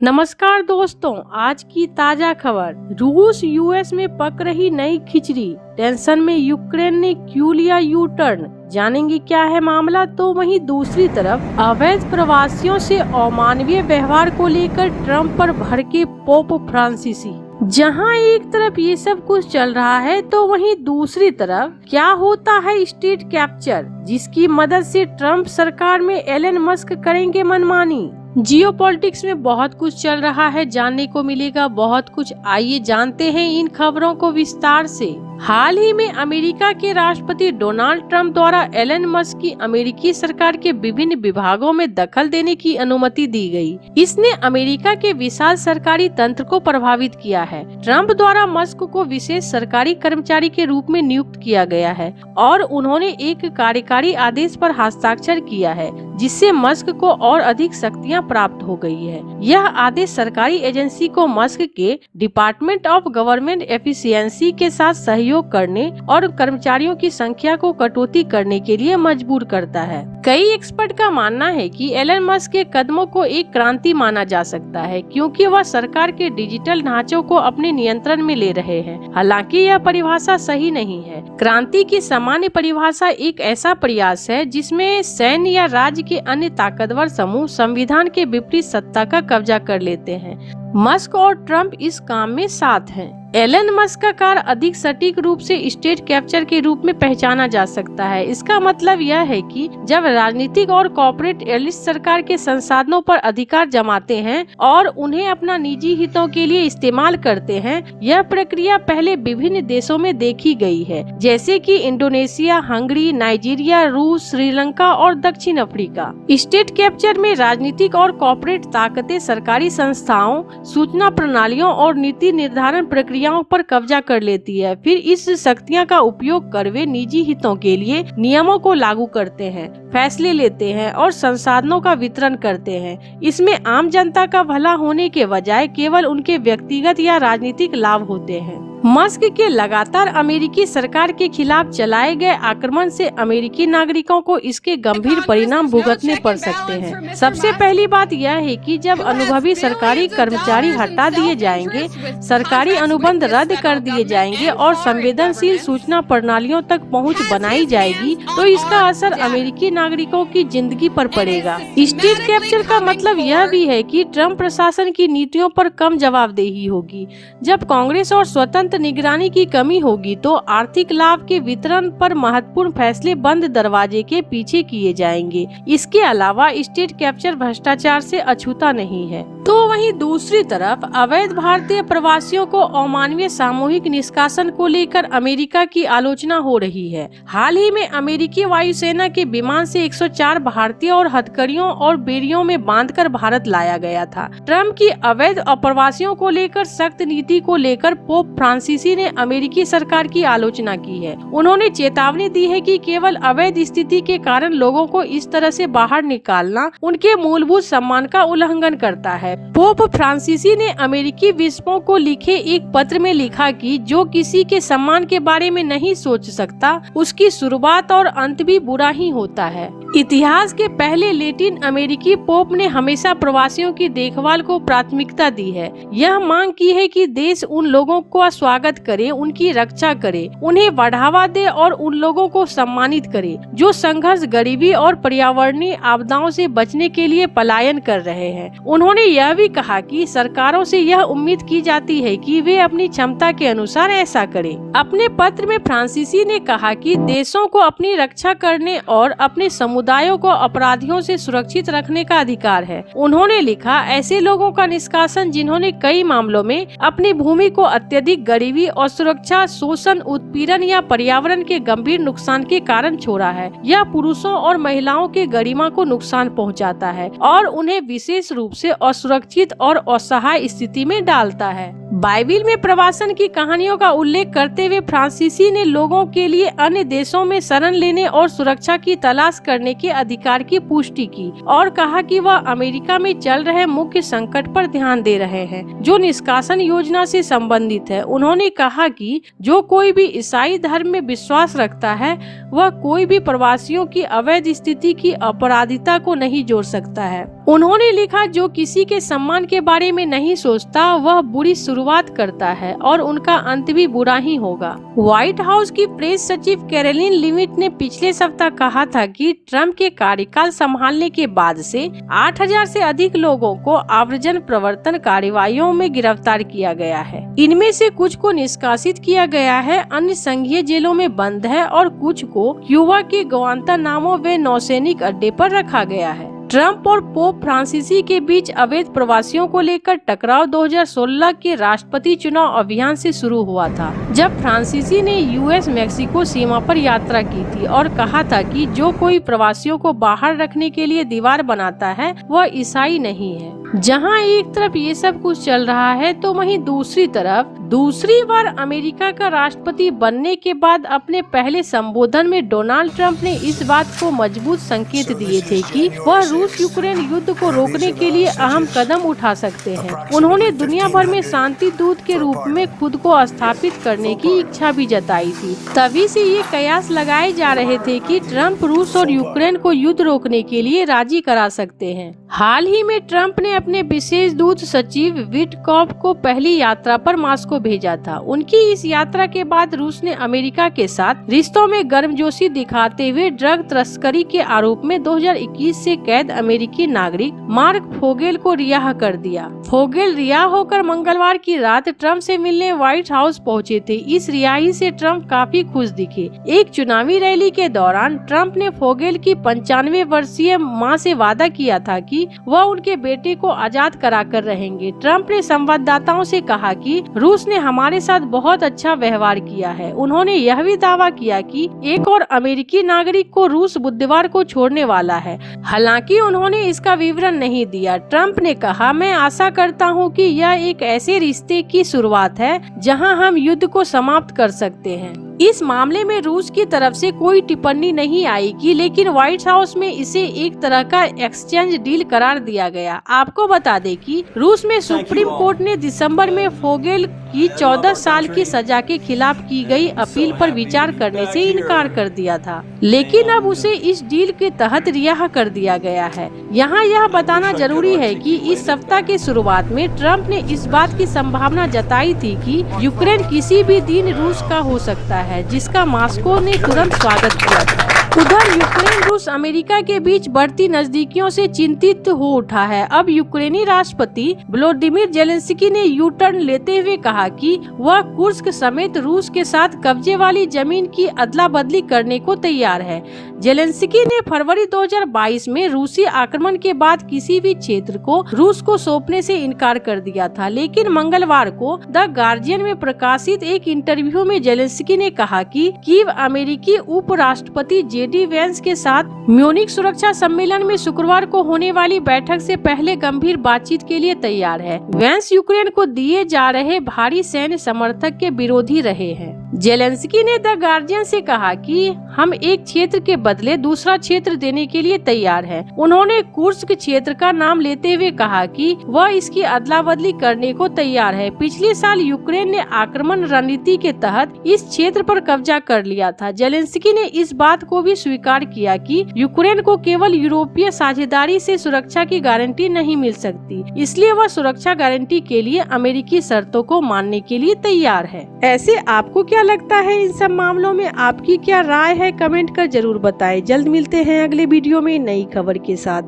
नमस्कार दोस्तों, आज की ताजा खबर। रूस यूएस में पक रही नई खिचड़ी, टेंशन में यूक्रेन ने क्यों लिया यू टर्न, जानेंगे क्या है मामला। तो वहीं दूसरी तरफ अवैध प्रवासियों से अमानवीय व्यवहार को लेकर ट्रंप पर भड़के पोप फ्रांसीसी। जहां एक तरफ ये सब कुछ चल रहा है तो वहीं दूसरी तरफ क्या होता है स्टेट कैप्चर, जिसकी मदद से ट्रंप सरकार में एलन मस्क करेंगे मनमानी। जियोपॉलिटिक्स में बहुत कुछ चल रहा है, जानने को मिलेगा बहुत कुछ। आइए जानते हैं इन खबरों को विस्तार से। हाल ही में अमेरिका के राष्ट्रपति डोनाल्ड ट्रंप द्वारा एलन मस्क की अमेरिकी सरकार के विभिन्न विभागों में दखल देने की अनुमति दी गई। इसने अमेरिका के विशाल सरकारी तंत्र को प्रभावित किया है। ट्रंप द्वारा मस्क को विशेष सरकारी कर्मचारी के रूप में नियुक्त किया गया है और उन्होंने एक कार्यकारी आदेश पर हस्ताक्षर किया है, जिससे मस्क को और अधिक शक्तियां प्राप्त हो गई है। यह आदेश सरकारी एजेंसी को मस्क के डिपार्टमेंट ऑफ गवर्नमेंट एफिशिएंसी के साथ सहयोग करने और कर्मचारियों की संख्या को कटौती करने के लिए मजबूर करता है। कई एक्सपर्ट का मानना है कि एलन मस्क के कदमों को एक क्रांति माना जा सकता है, क्योंकि वह सरकार के डिजिटल ढांचों को अपने नियंत्रण में ले रहे हैं। हालांकि यह परिभाषा सही नहीं है। क्रांति की सामान्य परिभाषा एक ऐसा प्रयास है जिसमें सैन्य या राज्य के अन्य ताकतवर समूह संविधान के विपरीत सत्ता का कब्जा कर लेते हैं। मस्क और ट्रंप इस काम में साथ हैं। एलन मस्क का कार्य अधिक सटीक रूप से स्टेट कैप्चर के रूप में पहचाना जा सकता है। इसका मतलब यह है कि जब राजनीतिक और कॉर्पोरेट एलिट सरकार के संसाधनों पर अधिकार जमाते हैं और उन्हें अपना निजी हितों के लिए इस्तेमाल करते हैं। यह प्रक्रिया पहले विभिन्न देशों में देखी गई है, जैसे कि इंडोनेशिया, हंगरी, नाइजीरिया, रूस, श्रीलंका और दक्षिण अफ्रीका। स्टेट कैप्चर में राजनीतिक और कॉर्पोरेट ताकतें सरकारी संस्थाओं, सूचना प्रणालियों और नीति निर्धारण प्रक्रियाओं पर कब्जा कर लेती है। फिर इस शक्तियां का उपयोग कर वे निजी हितों के लिए नियमों को लागू करते हैं, फैसले लेते हैं और संसाधनों का वितरण करते हैं। इसमें आम जनता का भला होने के बजाय केवल उनके व्यक्तिगत या राजनीतिक लाभ होते हैं। मस्क के लगातार अमेरिकी सरकार के खिलाफ चलाए गए आक्रमण से अमेरिकी नागरिकों को इसके गंभीर परिणाम भुगतने पड़ सकते हैं। सबसे पहली बात यह है कि जब अनुभवी सरकारी कर्मचारी हटा दिए जाएंगे, सरकारी अनुबंध रद्द कर दिए जाएंगे और संवेदनशील सूचना प्रणालियों तक पहुंच बनाई जाएगी, तो इसका असर अमेरिकी नागरिकों की जिंदगी पर पड़ेगा। स्टेट कैप्चर का मतलब यह भी है कि ट्रंप प्रशासन की नीतियों पर कम जवाबदेही होगी। जब कांग्रेस और स्वतंत्र निगरानी की कमी होगी तो आर्थिक लाभ के वितरण पर महत्वपूर्ण फैसले बंद दरवाजे के पीछे किए जाएंगे। इसके अलावा स्टेट कैप्चर भ्रष्टाचार से अछूता नहीं है। तो वहीं दूसरी तरफ अवैध भारतीय प्रवासियों को अमानवीय सामूहिक निष्कासन को लेकर अमेरिका की आलोचना हो रही है। हाल ही में अमेरिकी वायुसेना के विमान से 104 भारतीय और हथकड़ियों और बेड़ियों में बांधकर भारत लाया गया था। ट्रंप की अवैध अप्रवासियों को लेकर सख्त नीति को लेकर पोप फ्रांसीसी ने अमेरिकी सरकार की आलोचना की है। उन्होंने चेतावनी दी है कि केवल अवैध स्थिति के कारण लोगों को इस तरह से बाहर निकालना उनके मूलभूत सम्मान का उल्लंघन करता है। पोप फ्रांसीसी ने अमेरिकी बिशपों को लिखे एक पत्र में लिखा कि जो किसी के सम्मान के बारे में नहीं सोच सकता, उसकी शुरुआत और अंत भी बुरा ही होता है। इतिहास के पहले लैटिन अमेरिकी पोप ने हमेशा प्रवासियों की देखभाल को प्राथमिकता दी है। यह मांग की है कि देश उन लोगों का स्वागत करे, उनकी रक्षा करे, उन्हें बढ़ावा दे और उन लोगों को सम्मानित करे जो संघर्ष, गरीबी और पर्यावरणीय आपदाओं से बचने के लिए पलायन कर रहे हैं। उन्होंने यह भी कहा कि सरकारों से यह उम्मीद की जाती है कि वे अपनी क्षमता के अनुसार ऐसा करें। अपने पत्र में फ्रांसीसी ने कहा कि देशों को अपनी रक्षा करने और अपने समुदायों को अपराधियों से सुरक्षित रखने का अधिकार है। उन्होंने लिखा, ऐसे लोगों का निष्कासन जिन्होंने कई मामलों में अपनी भूमि को अत्यधिक गरीबी, असुरक्षा, शोषण, उत्पीड़न या पर्यावरण के गंभीर नुकसान के कारण छोड़ा है, यह पुरुषों और महिलाओं के गरिमा को नुकसान पहुंचाता है और उन्हें विशेष रूप से असुरक्षित और असहाय स्थिति में डालता है। बाइबिल में प्रवासन की कहानियों का उल्लेख करते हुए फ्रांसीसी ने लोगों के लिए अन्य देशों में शरण लेने और सुरक्षा की तलाश करने के अधिकार की पुष्टि की और कहा कि वह अमेरिका में चल रहे मुख्य संकट पर ध्यान दे रहे हैं जो निष्कासन योजना से संबंधित है। उन्होंने कहा कि जो कोई भी ईसाई धर्म में विश्वास रखता है वह कोई भी प्रवासियों की अवैध स्थिति की अपराधिता को नहीं जोड़ सकता है। उन्होंने लिखा, जो किसी के सम्मान के बारे में नहीं सोचता वह बुरी शुरुआत करता है और उनका अंत भी बुरा ही होगा। व्हाइट हाउस की प्रेस सचिव कैरोलिन लिविट ने पिछले सप्ताह कहा था कि ट्रंप के कार्यकाल संभालने के बाद से 8,000 से अधिक लोगों को आव्रजन प्रवर्तन कार्रवाइयों में गिरफ्तार किया गया है। इनमें से कुछ को निष्कासित किया गया है, अन्य संघीय जेलों में बंद है और कुछ को क्यूबा के ग्वांतानामो वे नौसैनिक अड्डे पर रखा गया है। ट्रंप और पोप फ्रांसीसी के बीच अवैध प्रवासियों को लेकर टकराव 2016 के राष्ट्रपति चुनाव अभियान से शुरू हुआ था, जब फ्रांसीसी ने यूएस मैक्सिको सीमा पर यात्रा की थी और कहा था कि जो कोई प्रवासियों को बाहर रखने के लिए दीवार बनाता है वह ईसाई नहीं है। जहां एक तरफ ये सब कुछ चल रहा है तो वहीं दूसरी तरफ दूसरी बार अमेरिका का राष्ट्रपति बनने के बाद अपने पहले संबोधन में डोनाल्ड ट्रंप ने इस बात को मजबूत संकेत दिए थे कि वह रूस यूक्रेन युद्ध को रोकने के लिए अहम कदम उठा सकते हैं। उन्होंने दुनिया भर में शांति दूत के रूप में खुद को स्थापित करने की इच्छा भी जताई थी। तभी से ये कयास लगाए जा रहे थे कि ट्रंप रूस और यूक्रेन को युद्ध रोकने के लिए राजी करा सकते हैं। हाल ही में ट्रंप ने अपने विशेष दूत सचिव विटकॉफ को पहली यात्रा पर मॉस्को भेजा था। उनकी इस यात्रा के बाद रूस ने अमेरिका के साथ रिश्तों में गर्मजोशी दिखाते हुए ड्रग तस्करी के आरोप में 2021 से कैद अमेरिकी नागरिक मार्क फोगेल को रिहा कर दिया। फोगेल रिहा होकर मंगलवार की रात ट्रंप से मिलने व्हाइट हाउस पहुंचे थे। इस रिहाई से ट्रंप काफी खुश दिखे। एक चुनावी रैली के दौरान ट्रंप ने फोगेल की 95 वर्षीय मां से वादा किया था कि वह उनके बेटे को आजाद कराकर रहेंगे। ट्रंप ने संवाददाताओं से कहा कि रूस ने हमारे साथ बहुत अच्छा व्यवहार किया है। उन्होंने यह भी दावा किया कि एक और अमेरिकी नागरिक को रूस बुधवार को छोड़ने वाला है। हालांकि उन्होंने इसका विवरण नहीं दिया। ट्रंप ने कहा, मैं आशा करता हूं कि यह एक ऐसे रिश्ते की शुरुआत है जहां हम युद्ध को समाप्त कर सकते हैं। इस मामले में रूस की तरफ से कोई टिप्पणी नहीं आएगी, लेकिन व्हाइट हाउस में इसे एक तरह का एक्सचेंज डील करार दिया गया। आपको बता दें कि रूस में सुप्रीम कोर्ट ने दिसंबर में फोगेल की 14 साल की सजा के खिलाफ की गई अपील पर विचार करने से इनकार कर दिया था, लेकिन अब उसे इस डील के तहत रिहा कर दिया गया है। यहाँ यह बताना जरूरी है कि इस सप्ताह की शुरुआत में ट्रंप ने इस बात की संभावना जताई थी कि यूक्रेन किसी भी दिन रूस का हो सकता है, जिसका मॉस्को ने तुरंत स्वागत किया था। उधर यूक्रेन रूस अमेरिका के बीच बढ़ती नजदीकियों से चिंतित हो उठा है। अब यूक्रेनी राष्ट्रपति वोलोदिमीर जेलेंस्की ने यू टर्न लेते हुए कहा कि वह कुर्स्क समेत रूस के साथ कब्जे वाली जमीन की अदला बदली करने को तैयार है। जेलेंस्की ने फरवरी 2022 में रूसी आक्रमण के बाद किसी भी क्षेत्र को रूस को सौंपने से इनकार कर दिया था, लेकिन मंगलवार को द गार्जियन में प्रकाशित एक इंटरव्यू में जेलेंस्की ने कहा कि कीव अमेरिकी उपराष्ट्रपति जेडी वेंस के साथ म्यूनिक सुरक्षा सम्मेलन में शुक्रवार को होने वाली बैठक से पहले गंभीर बातचीत के लिए तैयार है। वेंस यूक्रेन को दिए जा रहे भारी सैन्य समर्थक के विरोधी रहे हैं। जेलेंस्की ने द गार्जियन से कहा कि हम एक क्षेत्र के बदले दूसरा क्षेत्र देने के लिए तैयार हैं। उन्होंने कुर्स्क क्षेत्र का नाम लेते हुए कहा कि वह इसकी अदला बदली करने को तैयार है। पिछले साल यूक्रेन ने आक्रमण रणनीति के तहत इस क्षेत्र पर कब्जा कर लिया था। जेलेंस्की ने इस बात को भी स्वीकार किया कि यूक्रेन को केवल यूरोपीय साझेदारी से सुरक्षा की गारंटी नहीं मिल सकती, इसलिए वह सुरक्षा गारंटी के लिए अमेरिकी शर्तों को मानने के लिए तैयार है। ऐसे आपको क्या लगता है इन सब मामलों में? आपकी क्या राय है? कमेंट कर जरूर बताएं। जल्द मिलते हैं अगले वीडियो में नई खबर के साथ।